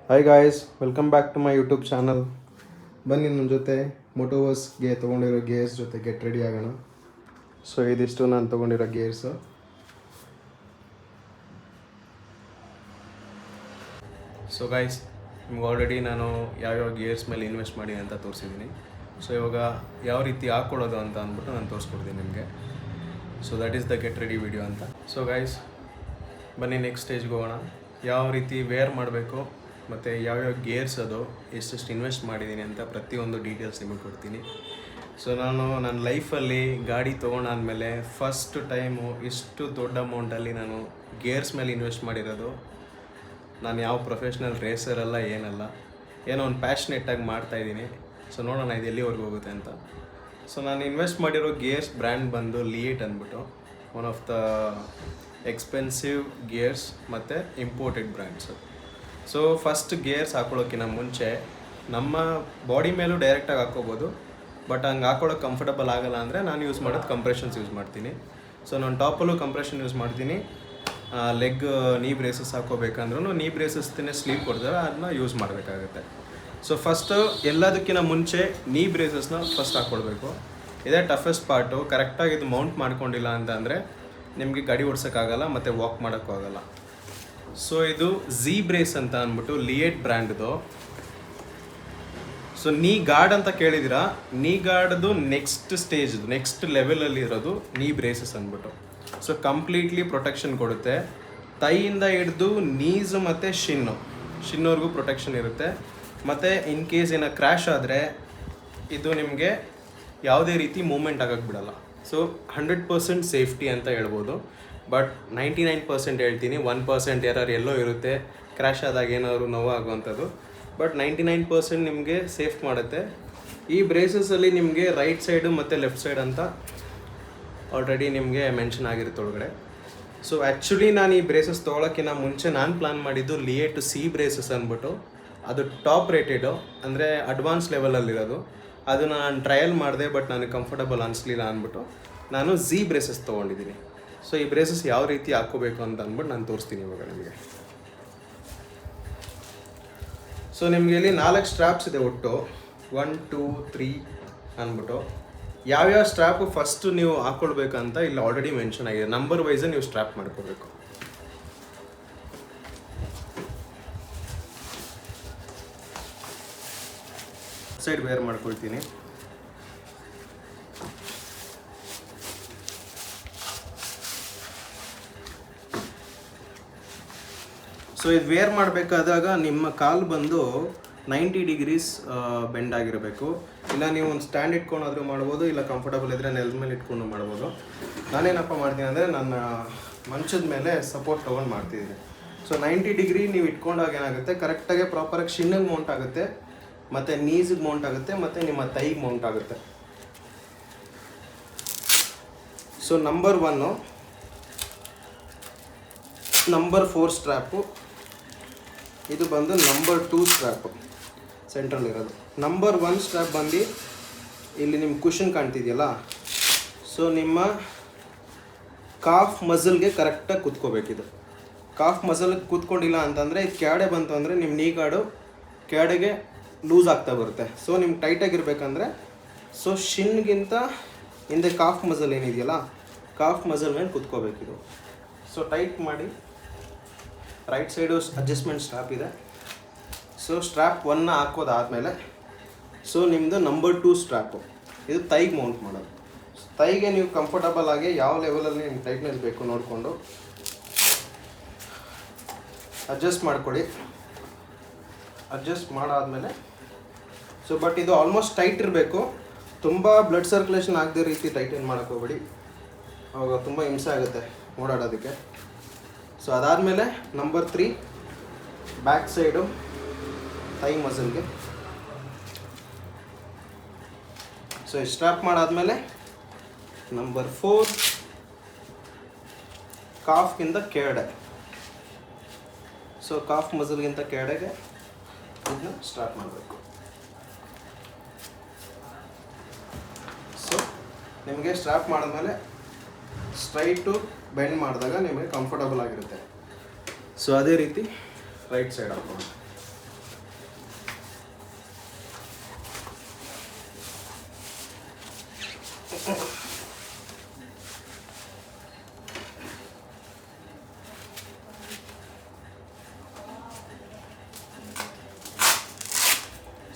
Hi guys, welcome back to my YouTube channel. ಬನ್ನಿ ನನ್ನ ಜೊತೆ ಮೋಟೋವರ್ಸ್ಗೆ ತೊಗೊಂಡಿರೋ ಗೇರ್ಸ್ ಜೊತೆ ಗೆಟ್ ರೆಡಿ ಆಗೋಣ. ಸೊ ಇದಿಷ್ಟು ನಾನು ತೊಗೊಂಡಿರೋ ಗೇರ್ಸು. ಸೊ ಗೈಸ್, ನಿಮ್ಗೆ ಆಲ್ರೆಡಿ ನಾನು ಯಾವ್ಯಾವ ಗೇರ್ಸ್ ಮೇಲೆ ಇನ್ವೆಸ್ಟ್ ಮಾಡಿ ಅಂತ ತೋರಿಸಿದ್ದೀನಿ. ಸೊ ಇವಾಗ ಯಾವ ರೀತಿ ಹಾಕ್ಕೊಳ್ಳೋದು ಅಂತ ಅಂದ್ಬಿಟ್ಟು ನಾನು ತೋರಿಸ್ಕೊಡ್ತೀನಿ ನಿಮಗೆ. So that is the get ready video ಅಂತ. ಸೊ ಗೈಸ್, ಬನ್ನಿ ನೆಕ್ಸ್ಟ್ ಸ್ಟೇಜ್ಗೆ ಹೋಗೋಣ. ಯಾವ ರೀತಿ ವೇರ್ ಮಾಡಬೇಕು ಮತ್ತು ಯಾವ್ಯಾವ ಗೇರ್ಸ್ ಅದು ಎಷ್ಟೆಷ್ಟು ಇನ್ವೆಸ್ಟ್ ಮಾಡಿದ್ದೀನಿ ಅಂತ ಪ್ರತಿಯೊಂದು ಡೀಟೇಲ್ಸ್ ನಿಮಗೆ ಕೊಡ್ತೀನಿ. ಸೊ ನಾನು ನನ್ನ ಲೈಫಲ್ಲಿ ಗಾಡಿ ತೊಗೊಂಡಾದ್ಮೇಲೆ ಫಸ್ಟ್ ಟೈಮು ಇಷ್ಟು ದೊಡ್ಡ ಅಮೌಂಟಲ್ಲಿ ನಾನು ಗೇರ್ಸ್ ಮೇಲೆ ಇನ್ವೆಸ್ಟ್ ಮಾಡಿರೋದು. ನಾನು ಯಾವ ಪ್ರೊಫೆಷ್ನಲ್ ರೇಸರಲ್ಲ, ಏನಲ್ಲ, ಏನೋ ಒಂದು ಪ್ಯಾಷನೇಟಾಗಿ ಮಾಡ್ತಾಯಿದ್ದೀನಿ. ಸೊ ನೋಡೋಣ ಇದು ಎಲ್ಲಿವರೆಗೂ ಹೋಗುತ್ತೆ ಅಂತ. ಸೊ ನಾನು ಇನ್ವೆಸ್ಟ್ ಮಾಡಿರೋ ಗೇರ್ಸ್ ಬ್ರ್ಯಾಂಡ್ ಬಂದು ಲಿಯೇಟ್ ಅಂದ್ಬಿಟ್ಟು, one of the expensive gears ಮತ್ತು imported brands. So first gears ಹಾಕೊಳ್ಳೋಕ್ಕಿಂತ ಮುಂಚೆ ನಮ್ಮ ಬಾಡಿ ಮೇಲೂ ಡೈರೆಕ್ಟಾಗಿ ಹಾಕ್ಕೋಬೋದು, ಬಟ್ ಹಂಗೆ ಹಾಕೊಳ್ಳೋಕೆ ಕಂಫರ್ಟಬಲ್ ಆಗೋಲ್ಲ ಅಂದರೆ ನಾನು ಯೂಸ್ ಮಾಡೋದು ಕಂಪ್ರೆಷನ್ಸ್ ಯೂಸ್ ಮಾಡ್ತೀನಿ. ಸೊ ನಾನು ಟಾಪಲ್ಲೂ ಕಂಪ್ರೆಷನ್ ಯೂಸ್ ಮಾಡ್ತೀನಿ. ಲೆಗ್ ನೀ ಬ್ರೇಸಸ್ ಹಾಕೋಬೇಕಂದ್ರೂ ನೀ ಬ್ರೇಸಸ್ನೇ ಸ್ಲೀವ್ ಕೊಡ್ತಾರೆ, ಅದನ್ನ ಯೂಸ್ ಮಾಡಬೇಕಾಗುತ್ತೆ. ಸೊ ಫಸ್ಟು ಎಲ್ಲದಕ್ಕಿಂತ ಮುಂಚೆ ನೀ ಬ್ರೇಸಸ್ನ ಫಸ್ಟ್ ಹಾಕ್ಕೊಳ್ಬೇಕು. ಇದೇ ಟಫೆಸ್ಟ್ ಪಾರ್ಟು. ಕರೆಕ್ಟಾಗಿ ಇದು ಮೌಂಟ್ ಮಾಡ್ಕೊಂಡಿಲ್ಲ ಅಂತಂದರೆ ನಿಮಗೆ ಗಾಡಿ ಓಡ್ಸೋಕ್ಕಾಗಲ್ಲ ಮತ್ತು ವಾಕ್ ಮಾಡೋಕ್ಕೂ ಆಗಲ್ಲ. ಸೊ ಇದು ಝೀ ಬ್ರೇಸ್ ಅಂತ ಅಂದ್ಬಿಟ್ಟು ಲಿಯೇಟ್ ಬ್ರ್ಯಾಂಡ್ದು. ಸೊ ನೀ ಗಾರ್ಡ್ ಅಂತ ಕೇಳಿದಿರಾ, ನೀ ಗಾರ್ಡ್ದು ನೆಕ್ಸ್ಟ್ ಸ್ಟೇಜ್ದು ನೆಕ್ಸ್ಟ್ ಲೆವೆಲಲ್ಲಿ ಇರೋದು ನೀ ಬ್ರೇಸಸ್ ಅಂದ್ಬಿಟ್ಟು. ಸೊ ಕಂಪ್ಲೀಟ್ಲಿ ಪ್ರೊಟೆಕ್ಷನ್ ಕೊಡುತ್ತೆ. ತೈಯಿಂದ ಹಿಡಿದು ನೀಸು ಮತ್ತು ಶಿನ್ನವರೆಗೂ ಪ್ರೊಟೆಕ್ಷನ್ ಇರುತ್ತೆ. ಮತ್ತು ಇನ್ ಕೇಸ್ ಏನೋ ಕ್ರ್ಯಾಶ್ ಆದರೆ ಇದು ನಿಮಗೆ ಯಾವುದೇ ರೀತಿ ಮೂಮೆಂಟ್ ಆಗೋಕ್ಕೆ ಬಿಡಲ್ಲ. ಸೊ 100% ಸೇಫ್ಟಿ ಅಂತ ಹೇಳ್ಬೋದು. ಬಟ್ 99% ಹೇಳ್ತೀನಿ, 1% ಎರರ್ ಎಲ್ಲೋ ಇರುತ್ತೆ. ಕ್ರ್ಯಾಶ್ ಆದಾಗ ಏನಾದರೂ ನೋವಾಗುವಂಥದ್ದು. ಬಟ್ 99% ನಿಮಗೆ ಸೇಫ್ ಮಾಡುತ್ತೆ. ಈ ಬ್ರೇಸಸಲ್ಲಿ ನಿಮಗೆ ರೈಟ್ ಸೈಡು ಮತ್ತು ಲೆಫ್ಟ್ ಸೈಡ್ ಅಂತ ಆಲ್ರೆಡಿ ನಿಮಗೆ ಮೆನ್ಷನ್ ಆಗಿರುತ್ತೆ ಒಳಗಡೆ. ಸೊ ಆ್ಯಕ್ಚುಲಿ ನಾನು ಈ ಬ್ರೇಸಸ್ ತೊಗೊಳಕ್ಕಿಂತ ಮುಂಚೆ ನಾನು ಪ್ಲ್ಯಾನ್ ಮಾಡಿದ್ದು ಲಿಯೇಟ್ ಸಿ ಬ್ರೇಸಸ್ ಅಂದ್ಬಿಟ್ಟು. ಅದು ಟಾಪ್ ರೇಟೆಡು, ಅಂದರೆ ಅಡ್ವಾನ್ಸ್ ಲೆವೆಲಲ್ಲಿರೋದು. ಅದನ್ನು ನಾನು ಟ್ರಯಲ್ ಮಾಡಿದೆ, ಬಟ್ ನನಗೆ ಕಂಫರ್ಟಬಲ್ ಅನಿಸ್ಲಿಲ್ಲ ಅಂದ್ಬಿಟ್ಟು ನಾನು ಝೀ ಬ್ರೇಸಸ್ ತೊಗೊಂಡಿದ್ದೀನಿ. ಸೊ ಈ ಬ್ರೇಸಸ್ ಯಾವ ರೀತಿ ಹಾಕ್ಕೋಬೇಕು ಅಂತ ಅಂದ್ಬಿಟ್ಟು ನಾನು ತೋರಿಸ್ತೀನಿ ಇವಾಗ ನಿಮಗೆ. ಸೊ ನಿಮಗೆ ಇಲ್ಲಿ 4 ಸ್ಟ್ರ್ಯಾಪ್ಸ್ ಇದೆ ಒಟ್ಟು, 1 2 3 ಅಂದ್ಬಿಟ್ಟು. ಯಾವ್ಯಾವ ಸ್ಟ್ರ್ಯಾಪು ಫಸ್ಟು ನೀವು ಹಾಕ್ಕೊಳ್ಬೇಕಂತ ಇಲ್ಲಿ ಆಲ್ರೆಡಿ ಮೆನ್ಷನ್ ಆಗಿದೆ. ನಂಬರ್ ವೈಸೇ ನೀವು ಸ್ಟ್ರ್ಯಾಪ್ ಮಾಡ್ಕೋಬೇಕು. ಸೈಡ್ ವೇರ್ ಮಾಡ್ಕೊಳ್ತೀನಿ. ಸೊ ಇದು ವೇರ್ ಮಾಡಬೇಕಾದಾಗ ನಿಮ್ಮ ಕಾಲು ಬಂದು 90 ಡಿಗ್ರೀಸ್ ಬೆಂಡ್ ಆಗಿರಬೇಕು. ಇಲ್ಲ ನೀವು ಒಂದು ಸ್ಟ್ಯಾಂಡ್ ಇಟ್ಕೊಂಡಾದರೂ ಮಾಡ್ಬೋದು, ಇಲ್ಲ ಕಂಫರ್ಟಬಲ್ ಇದ್ದರೆ ನೆಲದ ಮೇಲೆ ಇಟ್ಕೊಂಡು ಮಾಡ್ಬೋದು. ನಾನೇನಪ್ಪ ಮಾಡ್ತೀನಿ ಅಂದರೆ ನನ್ನ ಮಂಚದ ಮೇಲೆ ಸಪೋರ್ಟ್ ತೊಗೊಂಡು ಮಾಡ್ತಿದ್ದೀನಿ. ಸೊ 90 ಡಿಗ್ರಿ ನೀವು ಇಟ್ಕೊಂಡಾಗ ಏನಾಗುತ್ತೆ, ಕರೆಕ್ಟಾಗಿ ಪ್ರಾಪರಾಗಿ ಶಿನ್ನಿಗೆ ಮೌಂಟ್ ಆಗುತ್ತೆ, ಮತ್ತು ನೀಸಿಗೆ ಮೌಂಟ್ ಆಗುತ್ತೆ, ಮತ್ತು ನಿಮ್ಮ ತೈಗೆ ಮೌಂಟ್ ಆಗುತ್ತೆ. So number 1 number 4 ಸ್ಟ್ರ್ಯಾಪು. ಇದು ಬಂದು ನಂಬರ್ 2 ಸ್ಟ್ರ್ಯಾಪು ಸೆಂಟ್ರಲ್ಲಿರೋದು. ನಂಬರ್ 1 ಸ್ಟ್ರ್ಯಾಪ್ ಬಂದು ಇಲ್ಲಿ ನಿಮ್ಮ ಕುಷನ್ ಕಾಣ್ತಿದೆಯಲ್ಲ, ಸೊ ನಿಮ್ಮ ಕಾಫ್ ಮಸಲ್ಗೆ ಕರೆಕ್ಟಾಗಿ ಕೂತ್ಕೋಬೇಕಿದು. ಕಾಫ್ ಮಸಲ್ಗೆ ಕೂತ್ಕೊಂಡಿಲ್ಲ ಅಂತಂದರೆ ಇದು ಕೆಳಗಡೆ ಬಂತು ಅಂದರೆ ನಿಮ್ಮ ನೀ ಗಾರ್ಡು ಕೆಳಗೆ ಲೂಸ್ ಆಗ್ತಾ ಬರುತ್ತೆ. ಸೊ ನಿಮ್ಗೆ ಟೈಟಾಗಿರ್ಬೇಕಂದ್ರೆ ಸೊ ಶಿನ್ಗಿಂತ ಹಿಂದೆ ಕಾಫ್ ಮಸಲ್ ಏನಿದೆಯಲ್ಲ, ಕಾಫ್ ಮಸಲ್ ಮೇಲೆ ಕೂತ್ಕೋಬೇಕಿದು. ಸೊ ಟೈಟ್ ಮಾಡಿ. ರೈಟ್ ಸೈಡು ಅಡ್ಜಸ್ಟ್ಮೆಂಟ್ ಸ್ಟ್ರ್ಯಾಪ್ ಇದೆ. ಸೊ ಸ್ಟ್ರ್ಯಾಪ್ 1 ಹಾಕೋದಾದಮೇಲೆ ಸೊ ನಿಮ್ಮದು ನಂಬರ್ 2 ಸ್ಟ್ರ್ಯಾಪು, ಇದು ತೈಗೆ ಮೌಂಟ್ ಮಾಡೋದು. ತೈಗೆ ನೀವು ಕಂಫರ್ಟಬಲ್ ಆಗಿ ಯಾವ ಲೆವೆಲಲ್ಲಿ ನಿಮ್ಗೆ ಟೈಟ್ನೆಸ್ ಬೇಕು ನೋಡಿಕೊಂಡು ಅಡ್ಜಸ್ಟ್ ಮಾಡ್ಕೊಳ್ಳಿ. ಅಡ್ಜಸ್ಟ್ ಮಾಡಾದಮೇಲೆ ಸೊ ಬಟ್ ಇದು ಆಲ್ಮೋಸ್ಟ್ ಟೈಟ್ ಇರಬೇಕು. ತುಂಬ ಬ್ಲಡ್ ಸರ್ಕ್ಯುಲೇಷನ್ ಆಗದೆ ರೀತಿ ಟೈಟನ್ ಮಾಡೋಕ್ಕೆ ಹೋಗ್ಬೇಡಿ, ಅವಾಗ ತುಂಬ ಹಿಂಸೆ ಆಗುತ್ತೆ ಓಡಾಡೋದಕ್ಕೆ. ಸೊ ಅದಾದಮೇಲೆ ನಂಬರ್ 3 ಬ್ಯಾಕ್ ಸೈಡು ಥೈ ಮಸಲ್ಗೆ. ಸೊ ಸ್ಟ್ರ್ಯಾಪ್ ಮಾಡಾದಮೇಲೆ ನಂಬರ್ 4 ಕಾಫ್ಗಿಂತ ಕೆಳಗಡೆ, ಸೊ ಕಾಫ್ ಮಸಲ್ಗಿಂತ ಕೆಳಗೆ ಇದನ್ನ ಸ್ಟ್ರಾಪ್ ಮಾಡಬೇಕು. ಸೊ ನಿಮಗೆ ಸ್ಟ್ರಾಪ್ ಮಾಡಿದ್ಮೇಲೆ ಸ್ಟ್ರೈಟು ಬೆಂಡ್ ಮಾಡಿದಾಗ ನಿಮಗೆ ಕಂಫರ್ಟಬಲ್ ಆಗಿರುತ್ತೆ. ಸೊ ಅದೇ ರೀತಿ ರೈಟ್ ಸೈಡ್ ಹಾಕೋಣ.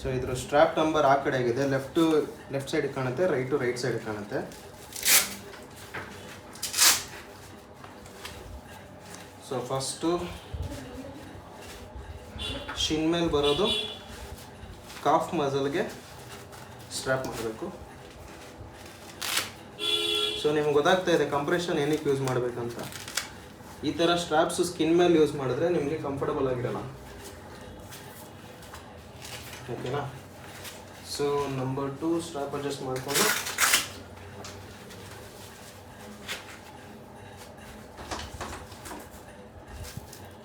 ಸೊ ಇದ್ರ ಸ್ಟ್ರ್ಯಾಪ್ ನಂಬರ್ ಆ ಕಡೆ ಆಗಿದೆ, ಲೆಫ್ಟ್ ಸೈಡ್ ಕಾಣುತ್ತೆ, ರೈಟ್ ಸೈಡ್ ಕಾಣುತ್ತೆ. ಸೊ ಫಸ್ಟು ಶಿನ್ ಮೇಲೆ ಬರೋದು ಕಾಫ್ ಮಸಲ್ಗೆ ಸ್ಟ್ರ್ಯಾಪ್ ಮಾಡಬೇಕು. ಸೊ ನಿಮ್ಗೆ ಗೊತ್ತಾಗ್ತಾ ಇದೆ ಕಂಪ್ರೆಷನ್ ಏನಕ್ಕೆ ಯೂಸ್ ಮಾಡಬೇಕಂತ. ಈ ಥರ ಸ್ಟ್ರ್ಯಾಪ್ಸು ಸ್ಕಿನ್ ಮೇಲೆ ಯೂಸ್ ಮಾಡಿದ್ರೆ ನಿಮಗೆ ಕಂಫರ್ಟಬಲ್ ಆಗಿರಲ್ಲ, ಓಕೆನಾ. ಸೊ ನಂಬರ್ 2 ಸ್ಟ್ರ್ಯಾಪ್ ಅಡ್ಜಸ್ಟ್ ಮಾಡಿಕೊಂಡು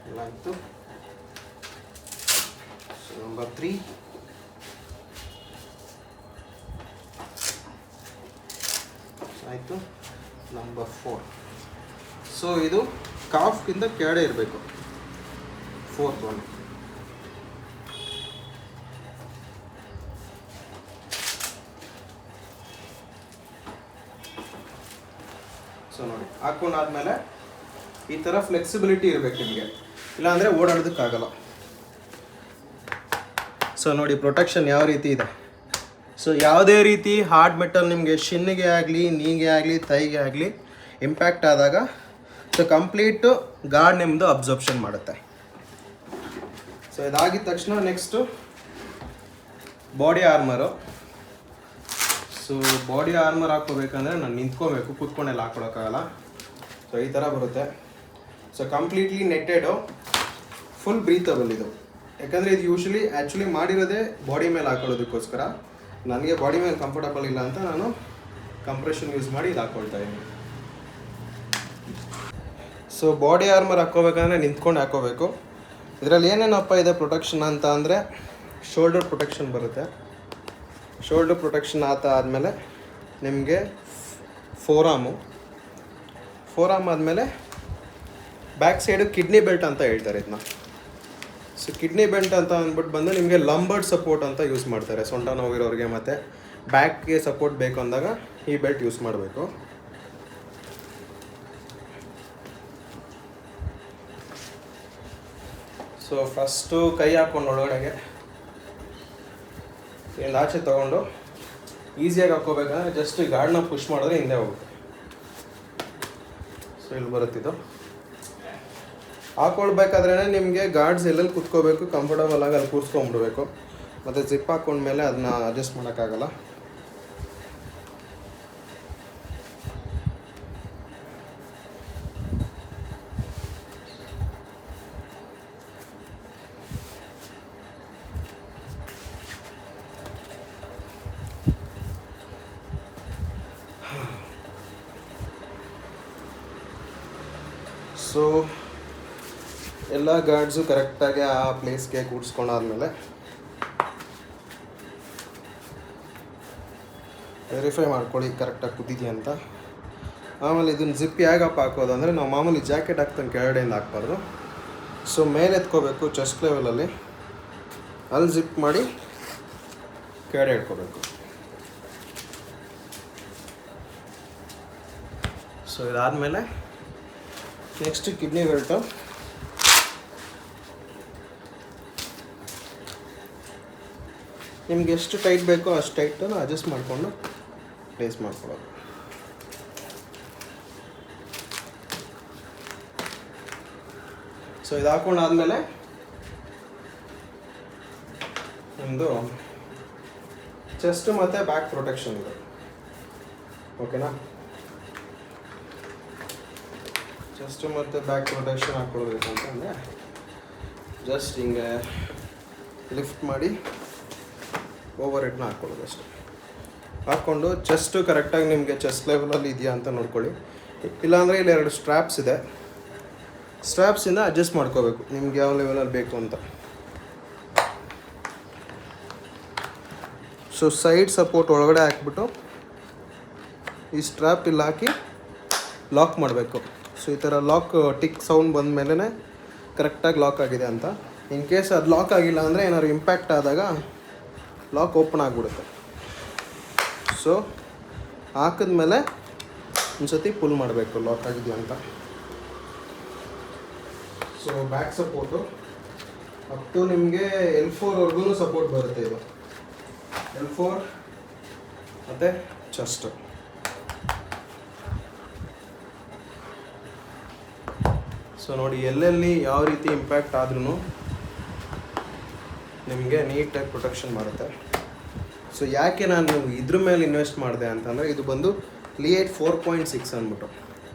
ಎಲ್ಲ ಆಯಿತು. ಸೊ ನಂಬರ್ 3 ಆಯಿತು. ನಂಬರ್ 4. ಸೊ ಇದು ಕಾಫ್ಗಿಂತ ಕೆಳಗಡೆ ಇರಬೇಕು, 4th ಒನ್. ಸೊ ನೋಡಿ ಹಾಕೊಂಡಾದ್ಮೇಲೆ ಈ ಥರ ಫ್ಲೆಕ್ಸಿಬಿಲಿಟಿ ಇರಬೇಕು ನಿಮಗೆ, ಇಲ್ಲಾಂದರೆ ಓಡಾಡೋದಕ್ಕಾಗಲ್ಲ. ಸೊ ನೋಡಿ ಪ್ರೊಟೆಕ್ಷನ್ ಯಾವ ರೀತಿ ಇದೆ. ಸೊ ಯಾವುದೇ ರೀತಿ ಹಾರ್ಡ್ ಮೆಟಲ್ ನಿಮಗೆ ಶಿನ್ನಿಗೆ ಆಗಲಿ, ನೀಗೆ ಆಗಲಿ, ತೈಗೆ ಆಗಲಿ ಇಂಪ್ಯಾಕ್ಟ್ ಆದಾಗ ಸೊ ಕಂಪ್ಲೀಟು ಗಾರ್ಡ್ ನಿಮ್ಮದು ಅಬ್ಸರ್ಪ್ಷನ್ ಮಾಡುತ್ತೆ. ಸೊ ಇದಾಗಿದ ತಕ್ಷಣ next body armour. So body armour ಹಾಕ್ಕೋಬೇಕಂದ್ರೆ ನಾನು ನಿಂತ್ಕೋಬೇಕು, ಕೂತ್ಕೊಂಡೆಲ್ಲ ಹಾಕ್ಕೊಳಕ್ಕಾಗಲ್ಲ. ಸೊ ಈ ಥರ ಬರುತ್ತೆ. So completely netted, full breathable ಇದು. ಯಾಕಂದರೆ ಇದು ಆ್ಯಕ್ಚುಲಿ ಮಾಡಿರೋದೇ ಬಾಡಿ ಮೇಲೆ ಹಾಕೊಳ್ಳೋದಕ್ಕೋಸ್ಕರ. ನನಗೆ ಬಾಡಿ ಮೇಲೆ ಕಂಫರ್ಟಬಲ್ ಇಲ್ಲ ಅಂತ ನಾನು ಕಂಪ್ರೆಷನ್ ಯೂಸ್ ಮಾಡಿ ಇದು ಹಾಕ್ಕೊಳ್ತಾ ಇದ್ದೀನಿ. ಸೊ ಬಾಡಿ ಆರ್ಮರ್ ಹಾಕ್ಕೋಬೇಕಂದ್ರೆ ನಿಂತ್ಕೊಂಡು ಹಾಕ್ಕೋಬೇಕು. ಇದರಲ್ಲಿ ಏನೇನಪ್ಪ ಇದೆ ಪ್ರೊಟೆಕ್ಷನ್ ಅಂತ ಅಂದರೆ ಶೋಲ್ಡರ್ ಪ್ರೊಟೆಕ್ಷನ್ ಬರುತ್ತೆ. ಶೋಲ್ಡರ್ ಪ್ರೊಟೆಕ್ಷನ್ ಆದಮೇಲೆ ನಿಮಗೆ ಫೋರ್ ಆರ್ಮ್ ಆದಮೇಲೆ ಬ್ಯಾಕ್ ಸೈಡು ಕಿಡ್ನಿ ಬೆಲ್ಟ್ ಅಂತ ಹೇಳ್ತಾರೆ ಇದನ್ನ. ಸೊ ಕಿಡ್ನಿ ಬೆಲ್ಟ್ ಅಂತ ಅಂದ್ಬಿಟ್ಟು ಬಂದು ನಿಮಗೆ ಲಂಬರ್ಡ್ ಸಪೋರ್ಟ್ ಅಂತ ಯೂಸ್ ಮಾಡ್ತಾರೆ, ಸೊಂಟ ನೋವಿರೋರಿಗೆ ಮತ್ತು ಬ್ಯಾಕ್ಗೆ ಸಪೋರ್ಟ್ ಬೇಕು ಅಂದಾಗ ಈ ಬೆಲ್ಟ್ ಯೂಸ್ ಮಾಡಬೇಕು. ಸೊ ಫಸ್ಟು ಕೈ ಹಾಕ್ಕೊಂಡು ಒಳಗಡೆಗೆ ಇಲ್ಲಿ ಆಚೆ ತೊಗೊಂಡು ಈಸಿಯಾಗಿ ಹಾಕ್ಕೋಬೇಕಂದ್ರೆ ಜಸ್ಟ್ ಗಾರ್ಡ್ನ ಪುಷ್ ಮಾಡಿದ್ರೆ ಹಿಂದೆ ಹೋಗುತ್ತೆ. ಸೊ ಇಲ್ಲಿ ಬರುತ್ತಿದ್ದು ಹಾಕ್ಕೊಳ್ಬೇಕಾದ್ರೆ ನಿಮಗೆ ಗಾರ್ಡ್ಸ್ ಎಲ್ಲೆಲ್ಲಿ ಕುತ್ಕೋಬೇಕು ಕಂಫರ್ಟಬಲ್ ಆಗಿ ಅಲ್ಲಿ ಕೂರಿಸ್ಕೊಂಡ್ಬಿಡ್ಬೇಕು. ಮತ್ತು ಜಿಪ್ ಹಾಕ್ಕೊಂಡ್ಮೇಲೆ ಅದನ್ನ ಅಡ್ಜಸ್ಟ್ ಮಾಡೋಕ್ಕಾಗಲ್ಲ. ಸೊ ಎಲ್ಲ ಗಾರ್ಡ್ಸು ಕರೆಕ್ಟಾಗಿ ಆ ಪ್ಲೇಸ್ಗೆ ಕೂಡಿಸ್ಕೊಂಡಾದ್ಮೇಲೆ ವೆರಿಫೈ ಮಾಡ್ಕೊಳ್ಳಿ ಕರೆಕ್ಟಾಗಿ ಕೂತಿದೆಯಾ ಅಂತ. ಆಮೇಲೆ ಇದನ್ನು ಜಿಪ್ ಹೇಗಪ್ಪ ಹಾಕೋದು ಅಂದರೆ ನಾವು ಮಾಮೂಲಿ ಜಾಕೆಟ್ ಹಾಕ್ತಂಗೆ ಕೆಳಗಡೆಯಿಂದ ಹಾಕ್ಬಾರ್ದು. ಸೊ ಮೇಲೆ ಎತ್ಕೋಬೇಕು, ಚೆಸ್ಟ್ ಲೆವೆಲಲ್ಲಿ ಅಲ್ಲಿ ಜಿಪ್ ಮಾಡಿ ಕೆಳಗಡೆ ಇಟ್ಕೋಬೇಕು. ಸೊ ಇದಾದಮೇಲೆ ನೆಕ್ಸ್ಟ್ ಕಿಡ್ನಿ ಬೆಲ್ಟು. ನಿಮ್ಗೆ ಎಷ್ಟು ಟೈಟ್ ಬೇಕೋ ಅಷ್ಟು ಟೈಟನ್ನು ಅಡ್ಜಸ್ಟ್ ಮಾಡಿಕೊಂಡು ಪ್ಲೇಸ್ ಮಾಡ್ಕೊಳ್ಳೋದು. ಸೊ ಇದು ಹಾಕೊಂಡಾದ್ಮೇಲೆ ನಿಮ್ಮದು ಚೆಸ್ಟ್ ಮತ್ತು ಬ್ಯಾಕ್ ಪ್ರೊಟೆಕ್ಷನ್ ಇದೆ, ಓಕೆನಾ. ಚೆಸ್ಟ್ ಮತ್ತು ಬ್ಯಾಕ್ ಪ್ರೊಟೆಕ್ಷನ್ ಹಾಕ್ಕೊಳ್ಬೇಕು ಅಂತಂದರೆ ಜಸ್ಟ್ ಹಿಂಗೆ ಲಿಫ್ಟ್ ಮಾಡಿ ಓವರ್ ಹೆಡ್ನ ಹಾಕ್ಕೊಳ್ಳೋದು ಅಷ್ಟೇ. ಹಾಕ್ಕೊಂಡು ಚೆಸ್ಟು ಕರೆಕ್ಟಾಗಿ ನಿಮಗೆ ಚೆಸ್ಟ್ ಲೆವೆಲಲ್ಲಿ ಇದೆಯಾ ಅಂತ ನೋಡ್ಕೊಳ್ಳಿ. ಇಲ್ಲಾಂದರೆ ಇಲ್ಲಿ 2 ಸ್ಟ್ರ್ಯಾಪ್ಸ್ ಇದೆ, ಸ್ಟ್ರ್ಯಾಪ್ಸಿಂದ ಅಡ್ಜಸ್ಟ್ ಮಾಡ್ಕೋಬೇಕು ನಿಮ್ಗೆ ಯಾವ ಲೆವೆಲಲ್ಲಿ ಬೇಕು ಅಂತ. ಸೊ ಸೈಡ್ ಸಪೋರ್ಟ್ ಒಳಗಡೆ ಹಾಕ್ಬಿಟ್ಟು ಈ ಸ್ಟ್ರ್ಯಾಪ್ ಇಲ್ಲಿ ಹಾಕಿ ಲಾಕ್ ಮಾಡಬೇಕು. ಸೊ ಈ ಥರ ಲಾಕ್ ಟಿಕ್ ಸೌಂಡ್ ಬಂದ ಮೇಲೇ ಕರೆಕ್ಟಾಗಿ ಲಾಕ್ ಆಗಿದೆ ಅಂತ. ಇನ್ ಕೇಸ್ ಅದು ಲಾಕ್ ಆಗಿಲ್ಲ ಅಂದರೆ ಏನಾದ್ರು ಇಂಪ್ಯಾಕ್ಟ್ ಆದಾಗ ಲಾಕ್ ಓಪನ್ ಆಗಿಬಿಡುತ್ತೆ. ಸೊ ಹಾಕಿದ್ಮೇಲೆ ಒಂದು ಸತಿ ಪುಲ್ ಮಾಡಬೇಕು ಲಾಕ್ ಆಗಿದೆಯಾ ಅಂತ. So back support up to ನಿಮಗೆ L4 ವರೆಗೂ ಸಪೋರ್ಟ್ ಬರುತ್ತೆ ಇದು. L4 ಮತ್ತು ಚೆಸ್ಟು. ಸೊ ನೋಡಿ, ಎಲ್ಲೆಲ್ಲಿ ಯಾವ ರೀತಿ ಇಂಪ್ಯಾಕ್ಟ್ ಆದ್ರೂ ನಿಮಗೆ ನೀಟಾಗಿ ಪ್ರೊಟೆಕ್ಷನ್ ಮಾಡುತ್ತೆ. ಸೊ ಯಾಕೆ ನಾನು ಇದ್ರ ಮೇಲೆ ಇನ್ವೆಸ್ಟ್ ಮಾಡಿದೆ ಅಂತಂದರೆ, ಇದು ಬಂದು Li8 4.6 ಅಂದ್ಬಿಟ್ಟು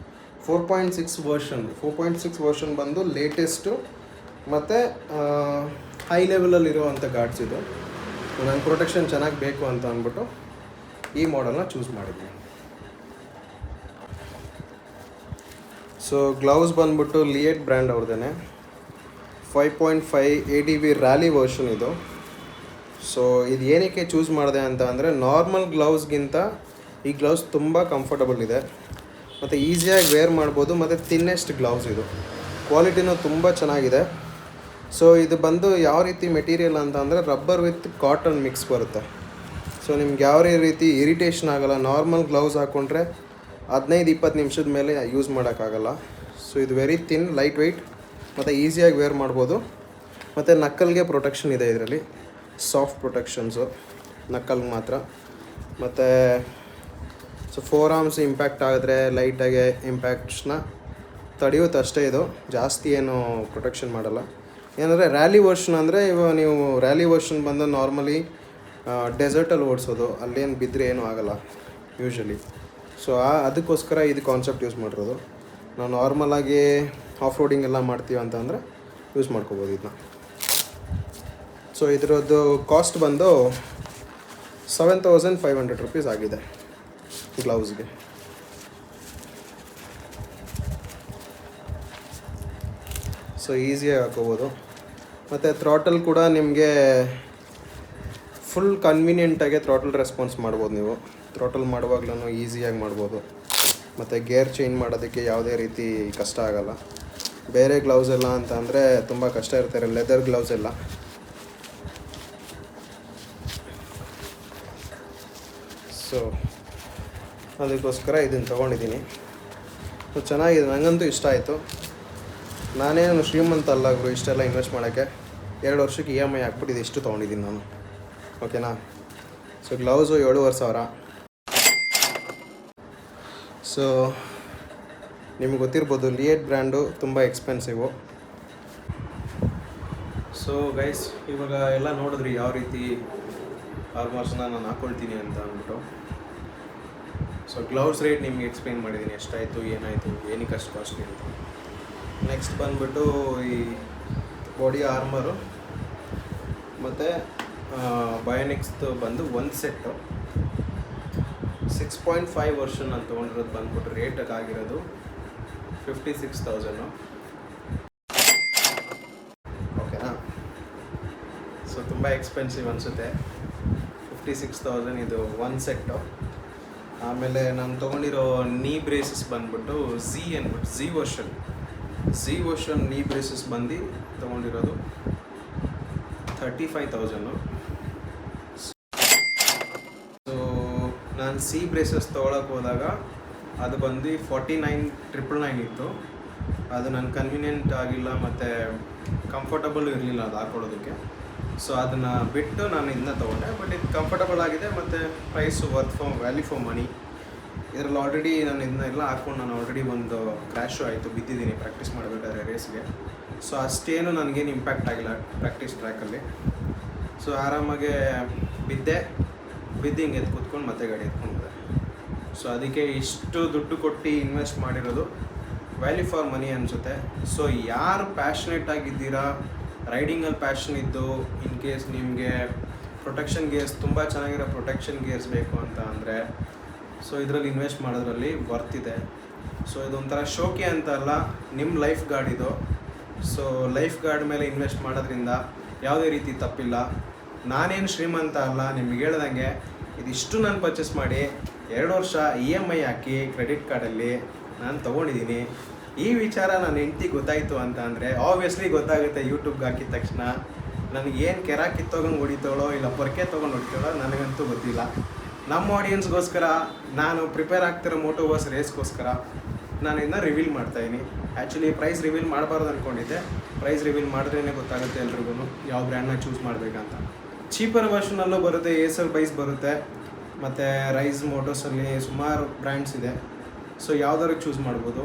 4.6 ವರ್ಷನ್ ಬಂದು ಲೇಟೆಸ್ಟು ಮತ್ತು ಹೈ ಲೆವೆಲಲ್ಲಿರುವಂಥ ಗಾರ್ಡ್ಸ್ ಇದು. ನಂಗೆ ಪ್ರೊಟೆಕ್ಷನ್ ಚೆನ್ನಾಗಿ ಬೇಕು ಅಂತ ಅಂದ್ಬಿಟ್ಟು ಈ ಮಾಡೆಲ್ನ ಚೂಸ್ ಮಾಡಿದ್ದೆ. ಸೊ ಗ್ಲೌಸ್ ಬಂದ್ಬಿಟ್ಟು Li8 ಬ್ರ್ಯಾಂಡ್ ಅವ್ರದ್ದೇ 5.5 ADV ರ್ಯಾಲಿ ವರ್ಷನ್ ಇದು. ಸೊ ಇದು ಏನಕ್ಕೆ ಚೂಸ್ ಮಾಡಿದೆ ಅಂತ ಅಂದರೆ, ನಾರ್ಮಲ್ ಗ್ಲೌಸ್ಗಿಂತ ಈ ಗ್ಲೌಸ್ ತುಂಬ ಕಂಫರ್ಟಬಲ್ ಇದೆ ಮತ್ತು ಈಸಿಯಾಗಿ ವೇರ್ ಮಾಡ್ಬೋದು ಮತ್ತು ಥಿನ್ನೆಸ್ಟ್ ಗ್ಲೌಸ್ ಇದು. ಕ್ವಾಲಿಟಿನೂ ತುಂಬ ಚೆನ್ನಾಗಿದೆ. ಸೊ ಇದು ಬಂದು ಯಾವ ರೀತಿ ಮೆಟೀರಿಯಲ್ ಅಂತ ಅಂದರೆ, ರಬ್ಬರ್ ವಿತ್ ಕಾಟನ್ ಮಿಕ್ಸ್ ಬರುತ್ತೆ. ಸೊ ನಿಮ್ಗೆ ಯಾವ ರೀತಿ ಇರಿಟೇಷನ್ ಆಗೋಲ್ಲ. ನಾರ್ಮಲ್ ಗ್ಲೌಸ್ ಹಾಕ್ಕೊಂಡ್ರೆ 15-20 ನಿಮಿಷದ ಮೇಲೆ ಯೂಸ್ ಮಾಡೋಕ್ಕಾಗಲ್ಲ. ಸೊ ಇದು ವೆರಿ ಥಿನ್, ಲೈಟ್ ವೆಯ್ಟ್ ಮತ್ತು ಈಸಿಯಾಗಿ ವೇರ್ ಮಾಡ್ಬೋದು. ಮತ್ತು ನಕ್ಕಲ್ಗೆ ಪ್ರೊಟೆಕ್ಷನ್ ಇದೆ ಇದರಲ್ಲಿ, ಸಾಫ್ಟ್ ಪ್ರೊಟೆಕ್ಷನ್ಸು ನಕ್ಕಲ್ಗೆ ಮಾತ್ರ. ಮತ್ತು ಸೊ ಫೋರ್ ಆರ್ಮ್ಸ್ ಇಂಪ್ಯಾಕ್ಟ್ ಆಗಿದ್ರೆ ಲೈಟಾಗಿ ಇಂಪ್ಯಾಕ್ಟ್ಸ್ನ ತಡೆಯುತ್ತೆ ಅಷ್ಟೇ. ಇದು ಜಾಸ್ತಿ ಏನು ಪ್ರೊಟೆಕ್ಷನ್ ಮಾಡಲ್ಲ. ಏನಂದರೆ ರ್ಯಾಲಿ ವರ್ಷನ್ ಅಂದರೆ, ಇವಾಗ ನೀವು ರ್ಯಾಲಿ ವರ್ಷನ್ ಬಂದು ನಾರ್ಮಲಿ ಡೆಸರ್ಟಲ್ಲಿ ಓಡಿಸೋದು, ಅಲ್ಲೇನು ಬಿದ್ದರೆ ಏನೂ ಆಗೋಲ್ಲ ಯೂಶ್ವಲಿ. ಸೊ ಅದಕ್ಕೋಸ್ಕರ ಇದು ಕಾನ್ಸೆಪ್ಟ್ ಯೂಸ್ ಮಾಡಿರೋದು. ನಾವು ನಾರ್ಮಲಾಗಿ ಆಫ್ ರೋಡಿಂಗ್ ಎಲ್ಲ ಮಾಡ್ತೀವಿ ಅಂತ ಅಂದರೆ ಯೂಸ್ ಮಾಡ್ಕೋಬೋದು ಇದನ್ನ. ಸೊ ಇದರದ್ದು ಕಾಸ್ಟ್ ಬಂದು 7,500 rupees ಆಗಿದೆ ಗ್ಲೌಸ್ಗೆ. ಸೊ ಈಸಿಯಾಗಿ ಹಾಕೋಬೋದು. ಮತ್ತು ಥ್ರಾಟಲ್ ಕೂಡ ನಿಮಗೆ ಫುಲ್ ಕನ್ವೀನಿಯೆಂಟಾಗಿ ಥ್ರಾಟಲ್ ರೆಸ್ಪಾನ್ಸ್ ಮಾಡ್ಬೋದು. ನೀವು ಥ್ರಾಟಲ್ ಮಾಡುವಾಗ್ಲೂ ಈಸಿಯಾಗಿ ಮಾಡ್ಬೋದು. ಮತ್ತು ಗೇರ್ ಚೇಂಜ್ ಮಾಡೋದಕ್ಕೆ ಯಾವುದೇ ರೀತಿ ಕಷ್ಟ ಆಗೋಲ್ಲ. ಬೇರೆ ಗ್ಲೌಸ್ ಎಲ್ಲ ಅಂತ ಅಂದರೆ ತುಂಬ ಕಷ್ಟ ಇರ್ತಾರೆ, ಲೆದರ್ ಗ್ಲೌಸ್ ಎಲ್ಲ. ಸೊ ಅದಕ್ಕೋಸ್ಕರ ಇದನ್ನು ತೊಗೊಂಡಿದ್ದೀನಿ. ಚೆನ್ನಾಗಿದೆ, ನನಗಂತೂ ಇಷ್ಟ ಆಯಿತು. ನಾನೇನು ಶ್ರೀಮಂತ ಅಲ್ಲ ಗುರು ಇಷ್ಟೆಲ್ಲ ಇನ್ವೆಸ್ಟ್ ಮಾಡೋಕ್ಕೆ. 2 ವರ್ಷಕ್ಕೆ EMI ಹಾಕ್ಬಿಟ್ಟಿದ್ದು ಇಷ್ಟು ತೊಗೊಂಡಿದ್ದೀನಿ ನಾನು. ಓಕೆನಾ. So gloves 7,500. ಸೊ ನಿಮ್ಗೆ ಗೊತ್ತಿರ್ಬೋದು, Li8 ಬ್ರ್ಯಾಂಡು ತುಂಬ ಎಕ್ಸ್ಪೆನ್ಸಿವು. ಸೊ ಗೈಸ್, ಇವಾಗ ಎಲ್ಲ ನೋಡಿದ್ರಿ ಯಾವ ರೀತಿ ಆರ್ಮರ್ಸ್ನ ನಾನು ಹಾಕ್ಕೊಳ್ತೀನಿ ಅಂತ ಅಂದ್ಬಿಟ್ಟು. ಸೊ ಗ್ಲೌಸ್ ರೇಟ್ ನಿಮ್ಗೆ ಎಕ್ಸ್ಪ್ಲೇನ್ ಮಾಡಿದ್ದೀನಿ, ಎಷ್ಟಾಯಿತು, ಏನಾಯಿತು, ಏನಕ್ಕೆ ಅಷ್ಟು ಕಾಸ್ಟ್ಲಿ ಅಂತ. ನೆಕ್ಸ್ಟ್ ಬಂದುಬಿಟ್ಟು ಈ ಬಾಡಿ ಆರ್ಮರು ಮತ್ತು ಬಯೋನಿಕ್ಸ್ದು ಬಂದು ಒಂದು ಸೆಟ್ಟು 6.5 ವರ್ಷನ್ ನಾನು ತೊಗೊಂಡಿರೋದು ಬಂದ್ಬಿಟ್ಟು ರೇಟಾಗಿ ಆಗಿರೋದು 56,000. ಓಕೆನಾ. ಸೊ ತುಂಬ ಎಕ್ಸ್ಪೆನ್ಸಿವ್ ಅನಿಸುತ್ತೆ. 56,000 ಇದು ಒಂದು ಸೆಟ್ಟು. ಆಮೇಲೆ ನಾನು ತೊಗೊಂಡಿರೋ ನೀ ಬ್ರೇಸಸ್ ಬಂದ್ಬಿಟ್ಟು ಝಿ ವರ್ಷನ್ ನೀ ಬ್ರೇಸಸ್ ಬಂದು ತೊಗೊಂಡಿರೋದು 35,000. ಸೊ ನಾನು ಸಿ ಬ್ರೇಸಸ್ ತೊಗೊಳಕ್ಕೆ ಹೋದಾಗ ಅದು ಬಂದು 49,999 ಇತ್ತು. ಅದು ನನಗೆ ಕನ್ವೀನಿಯೆಂಟ್ ಆಗಿಲ್ಲ ಮತ್ತು ಕಂಫರ್ಟಬಲ್ ಇರಲಿಲ್ಲ ಅದು ಹಾಕ್ಕೊಳ್ಳೋದಕ್ಕೆ. ಸೊ ಅದನ್ನು ಬಿಟ್ಟು ನಾನು ಇದನ್ನ ತೊಗೊಂಡೆ. ಬಟ್ ಇದು ಕಂಫರ್ಟಬಲ್ ಆಗಿದೆ ಮತ್ತು ಪ್ರೈಸು ವ್ಯಾಲ್ಯೂ ಫಾರ್ ಮನಿ. ಇದರಲ್ಲಿ ಆಲ್ರೆಡಿ ನಾನು ಇದನ್ನೆಲ್ಲ ಹಾಕ್ಕೊಂಡು ನಾನು ಆಲ್ರೆಡಿ ಒಂದು ಕ್ರ್ಯಾಶು ಆಯಿತು, ಬಿದ್ದಿದ್ದೀನಿ ಪ್ರಾಕ್ಟೀಸ್ ಮಾಡಬೇಕಾದ್ರೆ ರೇಸ್ಗೆ. ಸೊ ಅಷ್ಟೇನು ನನಗೇನು ಇಂಪ್ಯಾಕ್ಟ್ ಆಗಿಲ್ಲ ಪ್ರಾಕ್ಟೀಸ್ ಟ್ರ್ಯಾಕಲ್ಲಿ. ಸೊ ಆರಾಮಾಗೆ ಬಿದ್ದು ಹಿಂಗೆ ಎದ್ದು ಕೂತ್ಕೊಂಡು ಮತ್ತೆ ಗಾಡಿ ಎತ್ಕೊಂಡ್ಬಿಟ್ಟೆ. ಸೊ ಅದಕ್ಕೆ ಇಷ್ಟು ದುಡ್ಡು ಕೊಟ್ಟು ಇನ್ವೆಸ್ಟ್ ಮಾಡಿರೋದು ವ್ಯಾಲ್ಯೂ ಫಾರ್ ಮನಿ ಅನಿಸುತ್ತೆ. ಸೊ ಯಾರು ಪ್ಯಾಷನೇಟ್ ಆಗಿದ್ದೀರಾ, ರೈಡಿಂಗಲ್ಲಿ ಪ್ಯಾಷನ್ ಇದ್ದು, ಇನ್ ಕೇಸ್ ನಿಮಗೆ ಪ್ರೊಟೆಕ್ಷನ್ ಗೇರ್ಸ್ ತುಂಬ ಚೆನ್ನಾಗಿರೋ ಪ್ರೊಟೆಕ್ಷನ್ ಗೇರ್ಸ್ ಬೇಕು ಅಂತ ಅಂದರೆ, ಸೊ ಇದರಲ್ಲಿ ಇನ್ವೆಸ್ಟ್ ಮಾಡೋದ್ರಲ್ಲಿ ಬರ್ತಿದೆ. ಸೊ ಇದೊಂಥರ ಶೋಕಿ ಅಂತ ಅಲ್ಲ, ನಿಮ್ಮ ಲೈಫ್ ಗಾರ್ಡ್ ಇದು. ಸೊ ಲೈಫ್ ಗಾರ್ಡ್ ಮೇಲೆ ಇನ್ವೆಸ್ಟ್ ಮಾಡೋದ್ರಿಂದ ಯಾವುದೇ ರೀತಿ ತಪ್ಪಿಲ್ಲ. ನಾನೇನು ಶ್ರೀಮಂತ ಅಲ್ಲ, ನಿಮ್ಗೆ ಹೇಳ್ದಂಗೆ ಇದಿಷ್ಟು ನಾನು ಪರ್ಚೇಸ್ ಮಾಡಿ 2 ವರ್ಷ EMI ಹಾಕಿ ಕ್ರೆಡಿಟ್ ಕಾರ್ಡಲ್ಲಿ ನಾನು ತೊಗೊಂಡಿದ್ದೀನಿ. ಈ ವಿಚಾರ ನನ್ನ ಹೆಂಡ್ತಿ ಗೊತ್ತಾಯಿತು ಅಂತ ಅಂದರೆ ಆಬ್ವಿಯಸ್ಲಿ ಗೊತ್ತಾಗುತ್ತೆ. ಯೂಟ್ಯೂಬ್ಗೆ ಹಾಕಿದ ತಕ್ಷಣ ನನಗೇನು ಕೆರ ಕಿತ್ತೋಗಂಗೆ ಹೊಡಿತಾಳೋ ಇಲ್ಲ ಪೊರ್ಕೆ ತೊಗೊಂಡು ಹೊಡಿತಾಳೋ ನನಗಂತೂ ಗೊತ್ತಿಲ್ಲ. ನಮ್ಮ ಆಡಿಯನ್ಸ್ಗೋಸ್ಕರ ನಾನು ಪ್ರಿಪೇರ್ ಆಗ್ತಿರೋ ಮೋಟೋವರ್ಸ್ ರೇಸ್ಗೋಸ್ಕರ ನಾನು ಇದನ್ನ ರಿವೀಲ್ ಮಾಡ್ತಾಯಿದ್ದೀನಿ. ಆ್ಯಕ್ಚುಲಿ ಪ್ರೈಸ್ ರಿವೀಲ್ ಮಾಡಬಾರ್ದು ಅಂದ್ಕೊಂಡಿದ್ದೆ. ಪ್ರೈಸ್ ರಿವೀಲ್ ಮಾಡಿದ್ರೇ ಗೊತ್ತಾಗುತ್ತೆ ಎಲ್ರಿಗೂ ಯಾವ ಬ್ರ್ಯಾಂಡ್ನ ಚೂಸ್ ಮಾಡಬೇಕಂತ. ಚೀಪರ್ ವರ್ಷನಲ್ಲೂ ಬರುತ್ತೆ, ಏಸರ್ ಬೈಸ್ ಬರುತ್ತೆ, ಮತ್ತು ರೈಸ್ ಮೋಟರ್ಸಲ್ಲಿ ಸುಮಾರು ಬ್ರ್ಯಾಂಡ್ಸ್ ಇದೆ. ಸೊ ಯಾವ್ದಾದ್ರು ಚೂಸ್ ಮಾಡ್ಬೋದು.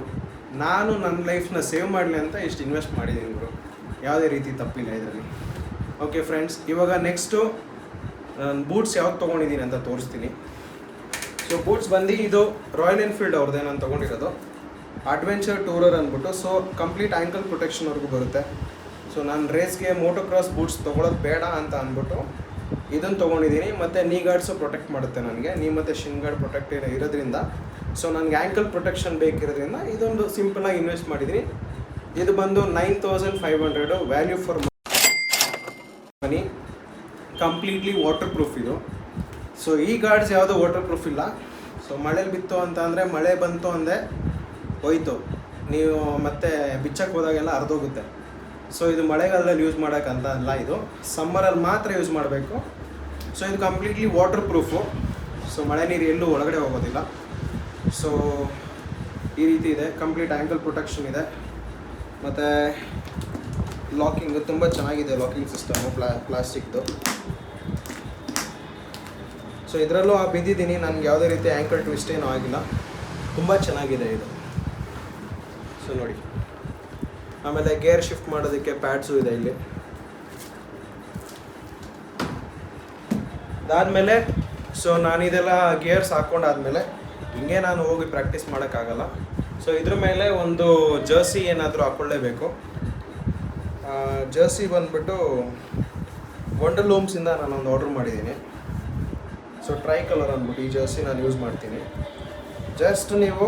ನಾನು ನನ್ನ ಲೈಫ್ನ ಸೇವ್ ಮಾಡಲಿ ಅಂತ ಇಷ್ಟು ಇನ್ವೆಸ್ಟ್ ಮಾಡಿದ್ದೀನಿ ಬ್ರೋ, ಯಾವುದೇ ರೀತಿ ತಪ್ಪಿಲ್ಲ ಇದರಲ್ಲಿ. ಓಕೆ ಫ್ರೆಂಡ್ಸ್, ಇವಾಗ ನೆಕ್ಸ್ಟು ನಾನು ಬೂಟ್ಸ್ ಯಾವ್ದು ತೊಗೊಂಡಿದ್ದೀನಿ ಅಂತ ತೋರಿಸ್ತೀನಿ. ಸೊ ಬೂಟ್ಸ್ ಬಂದು ಇದು ರಾಯಲ್ ಎನ್ಫೀಲ್ಡ್ ಅವ್ರದ್ದೇ ನಾನು ತೊಗೊಂಡಿರೋದು, ಅಡ್ವೆಂಚರ್ ಟೂರರ್ ಅಂದ್ಬಿಟ್ಟು. ಸೊ ಕಂಪ್ಲೀಟ್ ಆ್ಯಂಕಲ್ ಪ್ರೊಟೆಕ್ಷನ್ವರೆಗೂ ಬರುತ್ತೆ. ಸೊ ನಾನು ರೇಸ್ಗೆ ಮೋಟೋಕ್ರಾಸ್ ಬೂಟ್ಸ್ ತೊಗೊಳೋದು ಬೇಡ ಅಂತ ಅಂದ್ಬಿಟ್ಟು ಇದನ್ನು ತೊಗೊಂಡಿದ್ದೀನಿ. ಮತ್ತು ನೀ ಗಾರ್ಡ್ಸು ಪ್ರೊಟೆಕ್ಟ್ ಮಾಡುತ್ತೆ ನನಗೆ, ನೀ ಮತ್ತು ಶಿನ್ ಗಾರ್ಡ್ ಪ್ರೊಟೆಕ್ಟ್ ಇರೋದ್ರಿಂದ. ಸೊ ನನಗೆ ಆ್ಯಂಕಲ್ ಪ್ರೊಟೆಕ್ಷನ್ ಬೇಕಿರೋದ್ರಿಂದ ಇದೊಂದು ಸಿಂಪಲಾಗಿ ಇನ್ವೆಸ್ಟ್ ಮಾಡಿದ್ದೀನಿ. ಇದು ಬಂದು 9500 value for money, completely water proof ಇದು. ಸೊ ಈ ಗಾರ್ಡ್ಸ್ ಯಾವುದೂ ವಾಟರ್ ಪ್ರೂಫ್ ಇಲ್ಲ. ಸೊ ಮಳೇಲಿ ಬಿತ್ತು ಅಂತ ಅಂದರೆ, ಮಳೆ ಬಂತು ಅಂದರೆ ಹೋಯ್ತು, ನೀವು ಮತ್ತೆ ಬಿಚ್ಚಕ್ಕೆ ಹೋದಾಗೆಲ್ಲ ಹರಿದೋಗುತ್ತೆ. ಸೊ ಇದು ಮಳೆಗಾಲದಲ್ಲಿ ಯೂಸ್ ಮಾಡೋಕ್ಕಂತ ಅಲ್ಲ, ಇದು ಸಮ್ಮರಲ್ಲಿ ಮಾತ್ರ ಯೂಸ್ ಮಾಡಬೇಕು. ಸೊ ಇದು ಕಂಪ್ಲೀಟ್ಲಿ ವಾಟರ್ ಪ್ರೂಫು. ಸೊ ಮಳೆ ನೀರು ಎಲ್ಲೂ ಒಳಗಡೆ ಹೋಗೋದಿಲ್ಲ. ಸೊ ಈ ರೀತಿ ಇದೆ, ಕಂಪ್ಲೀಟ್ ಆ್ಯಂಕಲ್ ಪ್ರೊಟೆಕ್ಷನ್ ಇದೆ. ಮತ್ತು ಲಾಕಿಂಗ್ ತುಂಬ ಚೆನ್ನಾಗಿದೆ, ಲಾಕಿಂಗ್ ಸಿಸ್ಟಮು ಪ್ಲಾಸ್ಟಿಕ್ದು. ಸೊ ಇದರಲ್ಲೂ ಬಿದ್ದಿದ್ದೀನಿ, ನನಗೆ ಯಾವುದೇ ರೀತಿ ಆ್ಯಂಕಲ್ ಟ್ವಿಸ್ಟ್ ಏನೂ ಆಗಿಲ್ಲ, ತುಂಬ ಚೆನ್ನಾಗಿದೆ ಇದು. ಸೊ ನೋಡಿ, ಆಮೇಲೆ ಗೇರ್ ಶಿಫ್ಟ್ ಮಾಡೋದಕ್ಕೆ ಪ್ಯಾಡ್ಸು ಇದೆ ಇಲ್ಲಿ. ಅದಾದಮೇಲೆ ಸೊ ನಾನಿದೆಲ್ಲ ಗೇರ್ಸ್ ಹಾಕ್ಕೊಂಡಾದ್ಮೇಲೆ ಹಿಂಗೆ ನಾನು ಹೋಗಿ ಪ್ರಾಕ್ಟೀಸ್ ಮಾಡೋಕ್ಕಾಗಲ್ಲ. ಸೊ ಇದ್ರ ಮೇಲೆ ಒಂದು ಜರ್ಸಿ ಏನಾದರೂ ಹಾಕ್ಕೊಳ್ಳೇಬೇಕು. ಜರ್ಸಿ ಬಂದುಬಿಟ್ಟು ವಂಡರ್ಲೂಮ್ಸಿಂದ ನಾನೊಂದು ಆರ್ಡ್ರ್ ಮಾಡಿದ್ದೀನಿ. ಸೊ ಟ್ರೈ ಕಲರ್ ಅಂದ್ಬಿಟ್ಟು ಈ ಜರ್ಸಿ ನಾನು ಯೂಸ್ ಮಾಡ್ತೀನಿ. ಜಸ್ಟ್ ನೀವು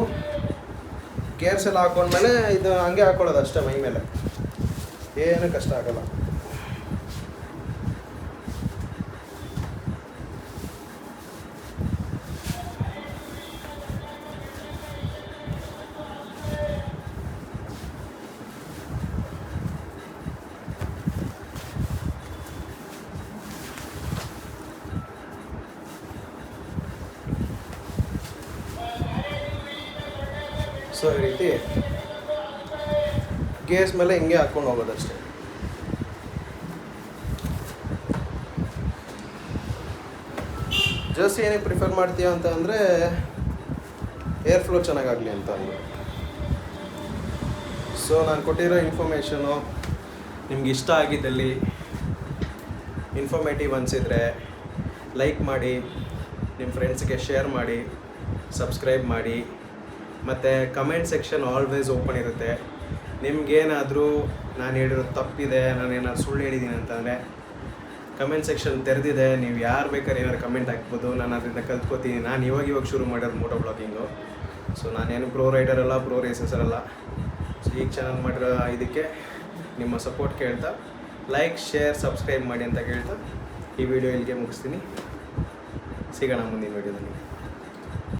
ಗೇರ್ಸ್ ಎಲ್ಲ ಹಾಕ್ಕೊಂಡ್ಮೇಲೆ ಇದು ಹಂಗೆ ಹಾಕ್ಕೊಳ್ಳೋದು ಅಷ್ಟೇ, ಮೈ ಮೇಲೆ ಏನೂ ಕಷ್ಟ ಆಗೋಲ್ಲ. ಸೊ ಈ ರೀತಿ ಗೇರ್ಸ್ ಮೇಲೆ ಹಿಂಗೆ ಹಾಕ್ಕೊಂಡು ಹೋಗೋದಷ್ಟೇ. ಜರ್ಸಿ ಏನಕ್ಕೆ ಪ್ರಿಫರ್ ಮಾಡ್ತೀಯ ಅಂತ ಅಂದರೆ ಏರ್ ಫ್ಲೋ ಚೆನ್ನಾಗಾಗಲಿ ಅಂತ ಅಂದ್ಬಿಟ್ಟು. ಸೊ ನಾನು ಕೊಟ್ಟಿರೋ ಇನ್ಫಾರ್ಮೇಷನು ನಿಮ್ಗೆ ಇಷ್ಟ ಆಗಿದ್ದಲ್ಲಿ, ಇನ್ಫಾರ್ಮೇಟಿವ್ ಅನಿಸಿದರೆ ಲೈಕ್ ಮಾಡಿ, ನಿಮ್ಮ ಫ್ರೆಂಡ್ಸ್ಗೆ ಶೇರ್ ಮಾಡಿ, ಸಬ್ಸ್ಕ್ರೈಬ್ ಮಾಡಿ. ಮತ್ತು ಕಮೆಂಟ್ ಸೆಕ್ಷನ್ ಆಲ್ವೇಸ್ ಓಪನ್ ಇರುತ್ತೆ. ನಿಮ್ಗೇನಾದರೂ ನಾನು ಹೇಳಿರೋದು ತಪ್ಪಿದೆ, ನಾನೇನಾದ್ರು ಸುಳ್ಳು ಹೇಳಿದ್ದೀನಿ ಅಂತಂದರೆ ಕಮೆಂಟ್ ಸೆಕ್ಷನ್ ತೆರೆದಿದೆ, ನೀವು ಯಾರು ಬೇಕಾದ್ರೆ ಏನಾದ್ರು ಕಮೆಂಟ್ ಹಾಕ್ಬೋದು. ನಾನು ಅದರಿಂದ ಕಲ್ತ್ಕೋತೀನಿ. ನಾನು ಇವಾಗ ಶುರು ಮಾಡೋದು ಮೋಟೋ ಬ್ಲಾಗಿಂಗು. ಸೊ ನಾನೇನು ಪ್ರೋ ರೈಡರ್ ಅಲ್ಲ, ಪ್ರೋ ರೇಸರ್ಸರ್ ಅಲ್ಲ. ಸೊ ಈಗ ಚಾನಲ್ ಮಾಡಿರೋ ಇದಕ್ಕೆ ನಿಮ್ಮ ಸಪೋರ್ಟ್ ಕೇಳ್ತಾ, ಲೈಕ್, ಶೇರ್, ಸಬ್ಸ್ಕ್ರೈಬ್ ಮಾಡಿ ಅಂತ ಕೇಳ್ತಾ ಈ ವಿಡಿಯೋ ಇಲ್ಲಿಗೆ ಮುಗಿಸ್ತೀನಿ. ಸಿಗೋಣ ಮುಂದಿನ ವಿಡಿಯೋದಲ್ಲಿ.